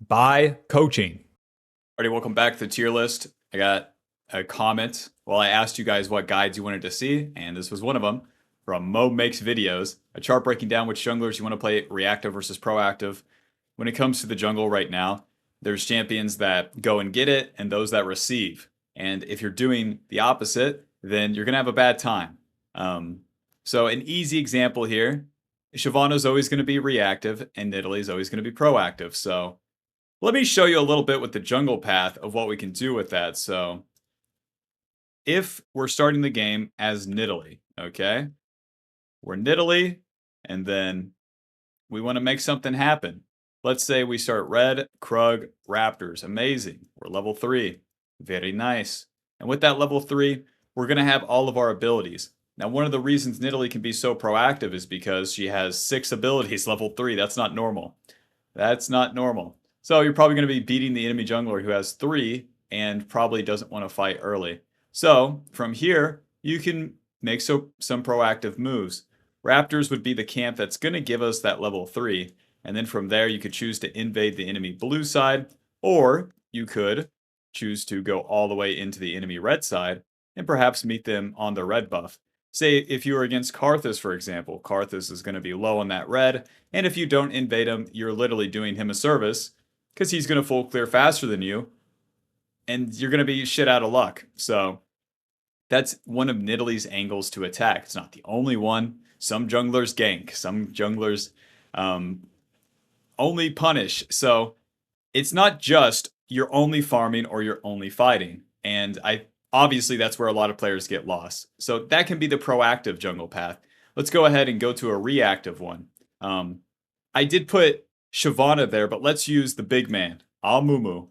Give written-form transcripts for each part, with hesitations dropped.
by coaching. Alrighty, welcome back to the tier list. I got a comment. Well, I asked you guys what guides you wanted to see, and this was one of them from Mo Makes Videos. A chart breaking down which junglers you want to play reactive versus proactive. When it comes to the jungle right now, there's champions that go and get it and those that receive. And if you're doing the opposite, then you're going to have a bad time. So an easy example here, Shyvana's always going to be reactive and Nidalee's always going to be proactive. So let me show you a little bit with the jungle path of what we can do with that. So if we're starting the game as Nidalee, okay? We're Nidalee, and then we want to make something happen. Let's say we start red, Krug, Raptors. Amazing. We're level 3. Very nice. And with that level 3, we're going to have all of our abilities. Now, one of the reasons Nidalee can be so proactive is because she has 6 abilities level 3. That's not normal. That's not normal. So you're probably going to be beating the enemy jungler who has 3 and probably doesn't want to fight early. So from here, you can make some proactive moves. Raptors would be the camp that's going to give us that level 3. And then from there, you could choose to invade the enemy blue side, or you could choose to go all the way into the enemy red side and perhaps meet them on the red buff. Say if you were against Karthus, for example, Karthus is going to be low on that red, and if you don't invade him, you're literally doing him a service because he's going to full clear faster than you, and you're going to be shit out of luck. So that's one of Nidalee's angles to attack. It's not the only one. Some junglers gank. Some junglers only punish. So it's not just you're only farming or you're only fighting. And obviously that's where a lot of players get lost. So that can be the proactive jungle path. Let's go ahead and go to a reactive one. I did put Shyvana there, but let's use the big man, Amumu.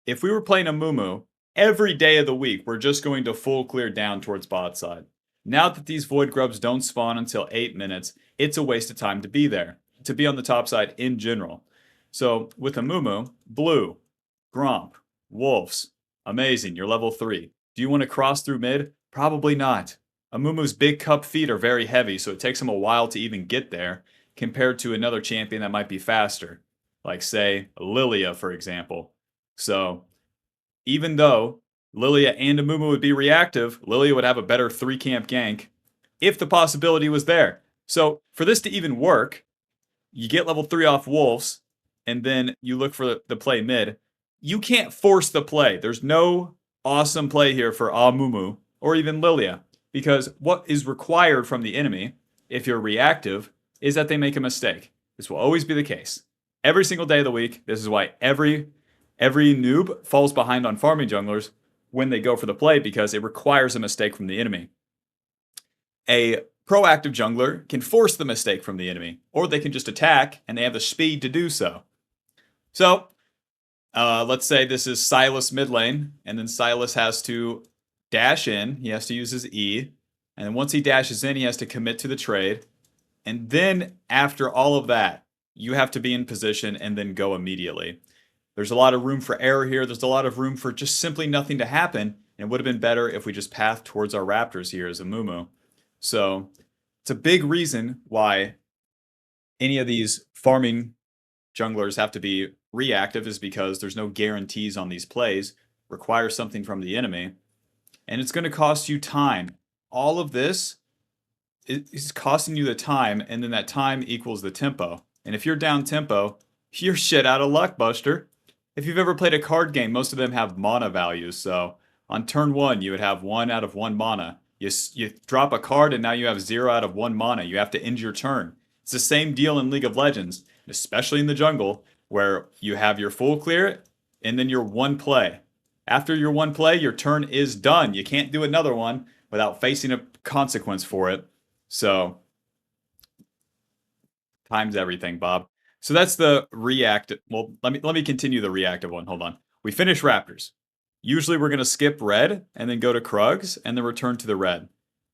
If we were playing Amumu, every day of the week, we're just going to full clear down towards bot side. Now that these void grubs don't spawn until 8 minutes, it's a waste of time to be there, to be on the top side in general. So with Amumu, blue, Gromp, wolves, amazing, you're level 3. Do you want to cross through mid? Probably not. Amumu's big cup feet are very heavy, so it takes him a while to even get there, compared to another champion that might be faster, like say Lilia, for example. So even though Lilia and Amumu would be reactive, Lilia would have a better 3-camp gank if the possibility was there. So for this to even work, you get level 3 off wolves, and then you look for the play mid. You can't force the play. There's no awesome play here for Amumu or even Lilia, because what is required from the enemy, if you're reactive, is that they make a mistake. This will always be the case. Every single day of the week, this is why every noob falls behind on farming junglers when they go for the play, because it requires a mistake from the enemy. A proactive jungler can force the mistake from the enemy, or they can just attack and they have the speed to do so. So, let's say this is Sylas mid lane, and then Sylas has to dash in. He has to use his E, and then once he dashes in, he has to commit to the trade. And then after all of that, you have to be in position and then go immediately. There's a lot of room for error here. There's a lot of room for just simply nothing to happen. And it would have been better if we just pathed towards our Raptors here as Amumu. So it's a big reason why any of these farming junglers have to be reactive, is because there's no guarantees on these plays. Require something from the enemy. And it's going to cost you time. All of this is costing you the time, and then that time equals the tempo. And if you're down tempo, you're shit out of luck, Buster. If you've ever played a card game, most of them have mana values. So on turn 1, you would have 1 out of 1 mana. You drop a card and now you have 0 out of 1 mana. You have to end your turn. It's the same deal in League of Legends, especially in the jungle, where you have your full clear and then your 1 play. After your 1 play, your turn is done. You can't do another one without facing a consequence for it. So, time's everything, Bob. So that's the reactive. Well, let me continue the reactive one. Hold on. We finish Raptors. Usually we're going to skip red and then go to Krugs and then return to the red.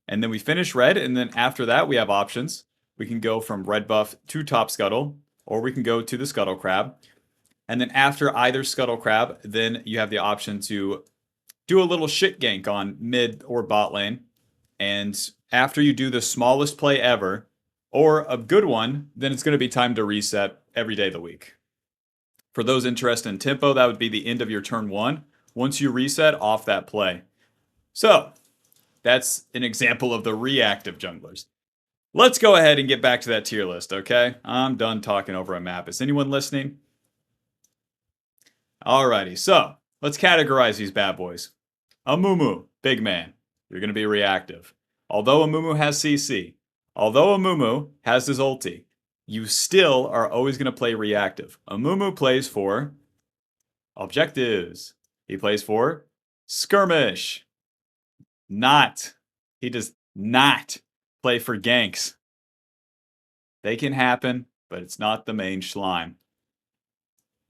And then we finish red, and then after that we have options. We can go from red buff to top scuttle, or we can go to the scuttle crab. And then after either scuttle crab, then you have the option to do a little shit gank on mid or bot lane. And after you do the smallest play ever, or a good one, then it's going to be time to reset every day of the week. For those interested in tempo, that would be the end of your turn 1. Once you reset, off that play. So, that's an example of the reactive junglers. Let's go ahead and get back to that tier list, okay? I'm done talking over a map. Is anyone listening? Alrighty, so let's categorize these bad boys. Amumu, big man. You're going to be reactive. Although Amumu has CC, although Amumu has his ulti, you still are always going to play reactive. Amumu plays for objectives. He plays for skirmish. He does not play for ganks. They can happen, but it's not the main slime.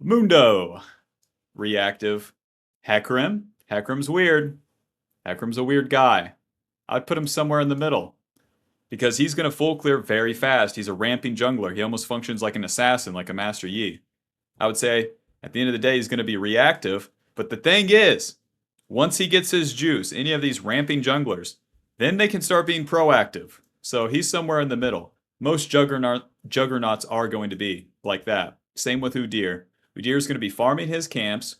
Mundo, reactive. Hecarim's weird. Hecarim's a weird guy. I'd put him somewhere in the middle because he's going to full clear very fast. He's a ramping jungler. He almost functions like an assassin, like a Master Yi. I would say at the end of the day, he's going to be reactive. But the thing is, once he gets his juice, any of these ramping junglers, then they can start being proactive. So he's somewhere in the middle. Most juggernauts are going to be like that. Same with Udyr. Udyr is going to be farming his camps,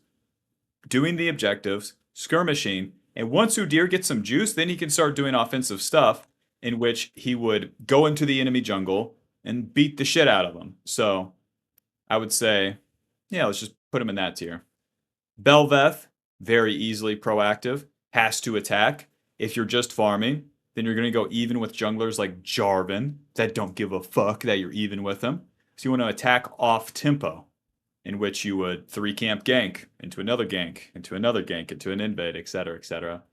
doing the objectives, skirmishing, and once Udyr gets some juice, then he can start doing offensive stuff in which he would go into the enemy jungle and beat the shit out of them. So I would say, yeah, let's just put him in that tier. Bel'Veth, very easily proactive, has to attack. If you're just farming, then you're going to go even with junglers like Jarvan that don't give a fuck that you're even with them. So you want to attack off tempo, in which you would 3-camp gank into another gank, into another gank, into an invade, etc., etc.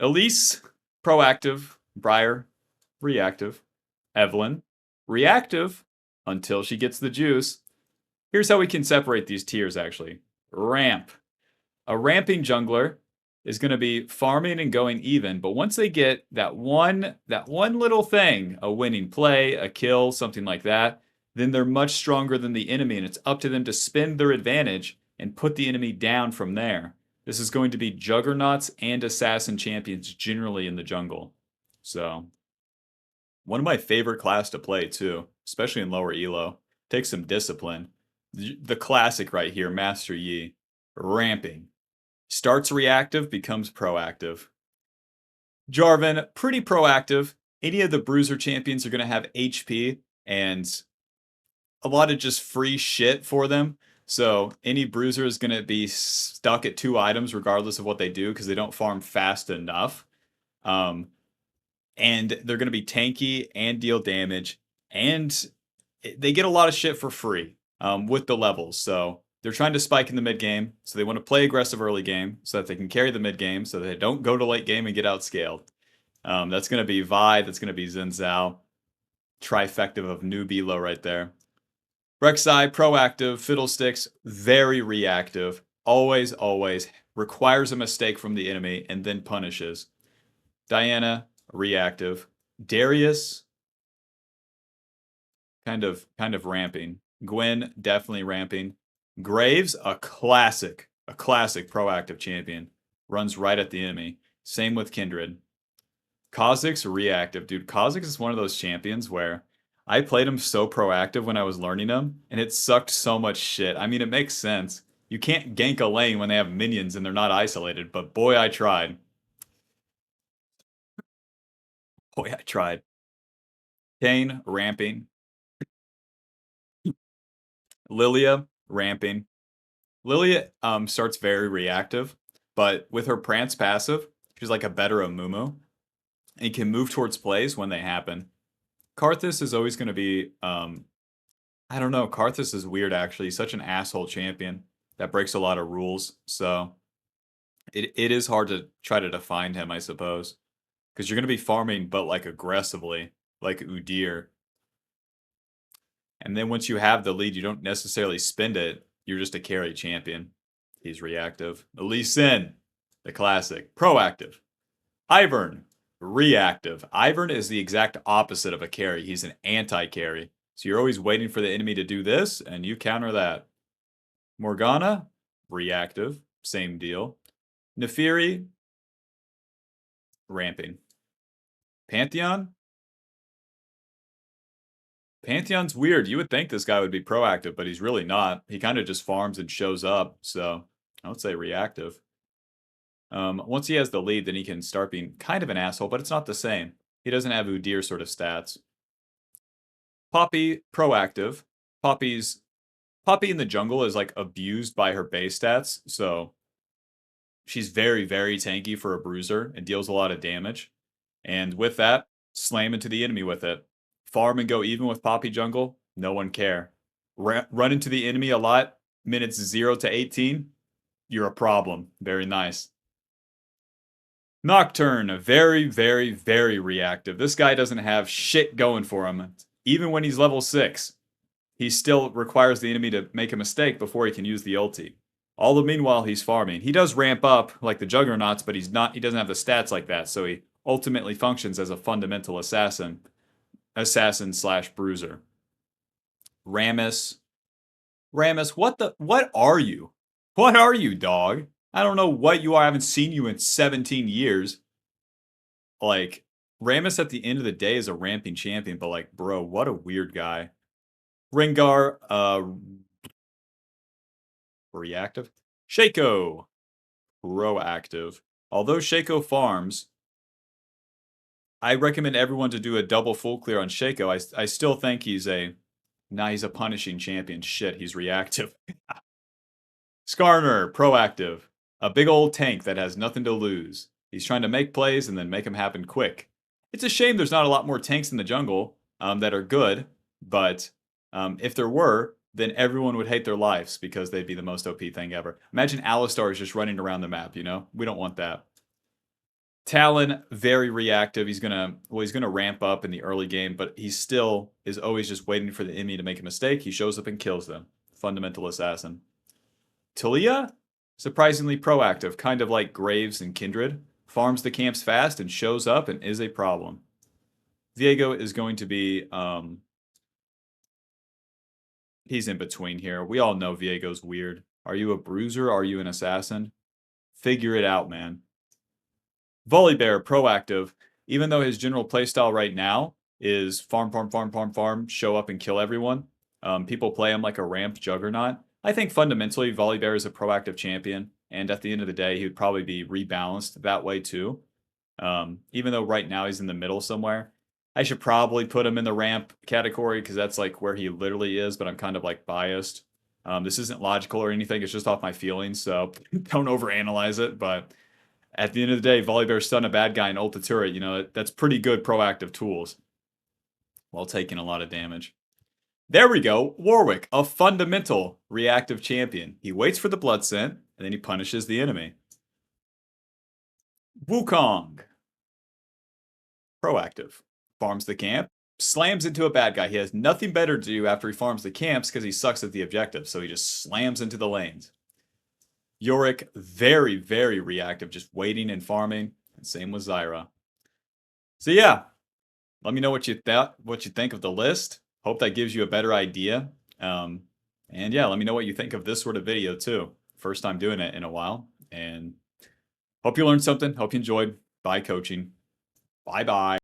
Elise, proactive. Briar, reactive. Evelyn, reactive until she gets the juice. Here's how we can separate these tiers, actually. Ramp. A ramping jungler is going to be farming and going even, but once they get that one little thing, a winning play, a kill, something like that, then they're much stronger than the enemy, and it's up to them to spend their advantage and put the enemy down from there. This is going to be juggernauts and assassin champions generally in the jungle. So, one of my favorite class to play too, especially in lower elo. Takes some discipline. The classic right here, Master Yi, ramping. Starts reactive, becomes proactive. Jarvan, pretty proactive. Any of the bruiser champions are going to have HP and a lot of just free shit for them. So any bruiser is going to be stuck at 2 items regardless of what they do because they don't farm fast enough. And they're going to be tanky and deal damage. And they get a lot of shit for free with the levels. So they're trying to spike in the mid game. So they want to play aggressive early game so that they can carry the mid game so that they don't go to late game and get outscaled. That's going to be Vi. That's going to be Xin Zhao. Trifecta of noob elo right there. Rek'Sai, proactive. Fiddlesticks, very reactive. Always requires a mistake from the enemy and then punishes. Diana, reactive. Darius, kind of ramping. Gwen, definitely ramping. Graves, a classic proactive champion. Runs right at the enemy. Same with Kindred. Kha'Zix, reactive. Dude, Kha'Zix is one of those champions where I played him so proactive when I was learning him, and it sucked so much shit. I mean, it makes sense. You can't gank a lane when they have minions and they're not isolated, but boy, I tried. Boy, I tried. Kane, ramping. Lilia, ramping. Lilia starts very reactive, but with her Prance passive, she's like a better Amumu, and can move towards plays when they happen. Karthus is always going to be, I don't know, Karthus is weird actually. He's such an asshole champion that breaks a lot of rules, so it is hard to try to define him, I suppose. Because you're going to be farming, but like aggressively, like Udyr. And then once you have the lead, you don't necessarily spend it. You're just a carry champion. He's reactive. Lee Sin, the classic. Proactive. Ivern, reactive. Ivern is the exact opposite of a carry. He's an anti-carry. So you're always waiting for the enemy to do this, and you counter that. Morgana, reactive. Same deal. Nefiri, ramping. Pantheon, Pantheon's weird. You would think this guy would be proactive, but he's really not. He kind of just farms and shows up, so I would say reactive. Once he has the lead, then he can start being kind of an asshole, but it's not the same. He doesn't have Udyr sort of stats. Poppy, proactive. Poppy in the jungle is like abused by her base stats, so she's very, very tanky for a bruiser and deals a lot of damage. And with that, slam into the enemy with it. Farm and go even with Poppy jungle, no one care. Run into the enemy a lot, minutes 0 to 18, you're a problem. Very nice. Nocturne, very, very, very reactive. This guy doesn't have shit going for him. Even when he's level 6, he still requires the enemy to make a mistake before he can use the ulti. All the meanwhile, he's farming. He does ramp up like the Juggernauts, but he doesn't have the stats like that, so he ultimately functions as a fundamental assassin slash bruiser. Rammus, what are you? What are you, dog? I don't know what you are. I haven't seen you in 17 years. Like, Rammus at the end of the day is a ramping champion, but like, bro, what a weird guy. Rengar, reactive. Shaco, proactive. Although Shaco farms, I recommend everyone to do a double full clear on Shaco. I still think he's a punishing champion. Shit, he's reactive. Skarner, proactive. A big old tank that has nothing to lose. He's trying to make plays and then make them happen quick. It's a shame there's not a lot more tanks in the jungle that are good, but if there were, then everyone would hate their lives because they'd be the most OP thing ever. Imagine Alistar is just running around the map, you know? We don't want that. Talon, very reactive. He's gonna ramp up in the early game, but he still is always just waiting for the enemy to make a mistake. He shows up and kills them. Fundamental assassin. Talia, surprisingly proactive, kind of like Graves and Kindred. Farms the camps fast and shows up and is a problem. Viego is going to be, he's in between here. We all know Viego's weird. Are you a bruiser? Are you an assassin? Figure it out, man. Volibear, proactive. Even though his general playstyle right now is farm, show up and kill everyone. People play him like a ramped juggernaut. I think fundamentally Volibear is a proactive champion, and at the end of the day, he would probably be rebalanced that way too. Even though right now he's in the middle somewhere. I should probably put him in the ramp category because that's like where he literally is, but I'm kind of like biased. This isn't logical or anything, it's just off my feelings, so don't overanalyze it, but at the end of the day, Volibear stun a bad guy and ult a turret, you know, that's pretty good proactive tools while taking a lot of damage. There we go. Warwick, a fundamental reactive champion. He waits for the blood scent, and then he punishes the enemy. Wukong, proactive. Farms the camp, slams into a bad guy. He has nothing better to do after he farms the camps because he sucks at the objective, so he just slams into the lanes. Yorick, very, very reactive, just waiting and farming. And same with Zyra. So yeah, let me know what you think of the list. Hope that gives you a better idea. And yeah, let me know what you think of this sort of video too. First time doing it in a while. And hope you learned something. Hope you enjoyed. Bye, coaching. Bye-bye.